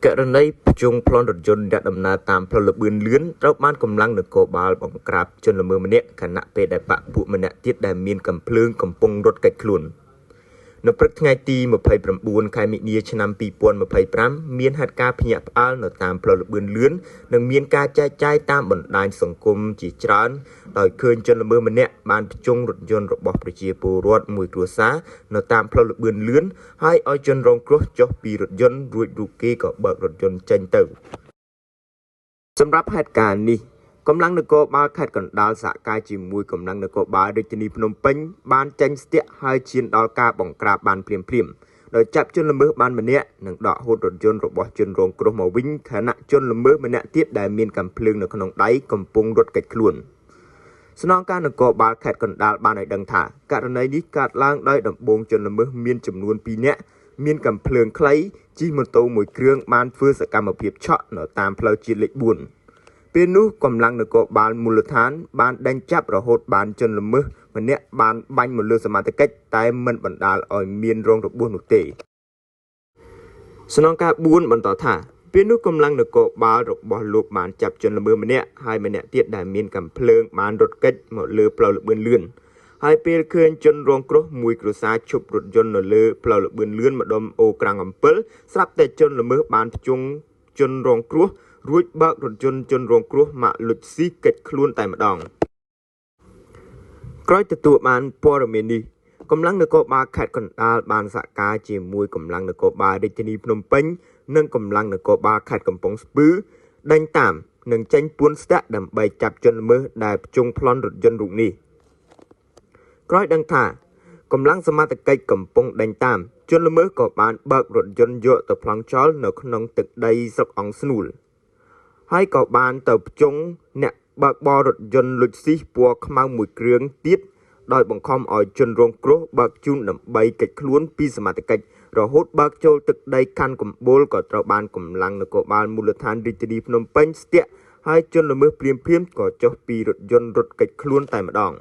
ករណីប្រជុំប្លន់រថយន្តដាក់ដំណើរតាមផ្លូវលបឿនលឿនត្រូវបានកម្លាំងនគរបាលបង្ក្រាបជនល្មើសម្នាក់ខណៈពេលដែលបកពួកម្នាក់ទៀតដែលមានកំភ្លើងកំពុងរត់គេចខ្លួននៅព្រឹកថ្ងៃទី29ខែមិនិនាឆ្នាំ2025មានហេតុការណ៍ភ្ញាក់ផ្អើលនៅតាមផ្លូវលបឿនលឿននិងមានការចែកចាយតាមបណ្ដាញសង្គមជាច្រើនដោយឃើញជនល្មើសម្នាក់បានប្រជុំរថយន្តរបស់ប្រជាពលរដ្ឋមួយគ្រួសារនៅតាមផ្លូវលបឿនលឿនហើយឲ្យជនរងគ្រោះចុះពីរថយន្តរួចរូបគេក៏បើករថយន្តចេញទៅសម្រាប់ហេតុការណ៍នេះកម្លាំងនគរបាលខេត្តកណ្ដាលសហការជាមួយកម្លាំងនគរបាលរាជធានីភ្នំពេញបានចេញស្ទាក់ហើយឈានដល់ការបង្ក្រាបបានភ្លាមៗដោយចាប់ជនល្មើសបានម្នាក់និងដកហូតរថយន្តរបស់ជនរងគ្រោះមកវិញខណៈជនល្មើសម្នាក់ទៀតដែលមានកាំភ្លើងនៅក្នុងដៃកំពុងរត់គេចខ្លួនស្នងការនគរបាលខេត្តកណ្ដាលបានឲ្យដឹងថាករណីនេះកើតឡើងដោយដំបូងជនល្មើសមានចំនួន2នាក់មានកាំភ្លើងខ្លីជិះម៉ូតូមួយគ្រឿងបានធ្វើសកម្មភាពឆក់នៅតាមផ្លូវជាតិលេខ4ពេលនោះកម្លាំងនគរបាលមូលដ្ឋានបានដេញចាប់រហូតបានជនល្មើសម្នាក់បានបាញ់មកលើសមត្ថកិច្ចតែមិនបណ្ដាលឲ្យមានរងរបួសនោះទេស្នងការ4បន្តថាពេលនោះកម្លាំងនគរបាលរបស់លោកបានចាប់ជនល្មើម្នាក់ហើយម្នាក់ទៀតដែលមានកាំភ្លើងបានរត់គេចមកលើផ្លូវលបឿនលឿនហើយពេលឃើញជនរងគ្រោះមួយគ្រួសារឈប់រថយន្តនៅលើផ្លូវលបឿនលឿនម្ដុំអូក្រាំងអំពិលស្រាប់តែជនល្មើបានប្រជុំជនរងគ្រោះរួចបើករថយន្តជនរងគ្រោះមកលុចស៊ីគេចខ្លួនតែម្ដងក្រោយទទួលបានព័ត៌មាននេះកម្លាំងនគរបាលខេត្តកណ្ដាលបានសហការជាមួយកម្លាំងនគរបាលរាជធានីភ្នំពេញនិងកម្លាំងនគរបាលខេត្តកំពង់ស្ពឺដេញតាមនិងចេញពួនស្ទាក់ដើម្បីចាប់ជនល្មើសដែលប្រជុំប្លន់រថយន្តរូបនេះក្រោយដឹងថាកម្លាំងសមត្ថកិច្ចកំពុងដេញតាមជនល្មើសក៏បានបើករថយន្តយកទៅប្លង់ចោលនៅក្នុងទឹកដីស្រុកអង្គស្នួលហើយក៏បានទៅប្រជុំអ្នកបើកបររថយន្តលុចស៊ីពណ៌ខ្មៅមួយគ្រឿងទៀតដោយបង្ខំឲ្យជនរងគ្រោះបើកជូនដើម្បីគេចខ្លួនពីសមត្ថកិច្ចរហូតបើកចូលទឹកដីខណ្ឌកំបូលក៏ត្រូវបានកម្លាំងនគរបាលមូលដ្ឋានរាជធានីភ្នំពេញស្ទាក់ហើយជនល្មើសព្រាមក៏ចុះពីរថយន្តរត់គេចខ្លួនតែម្ដង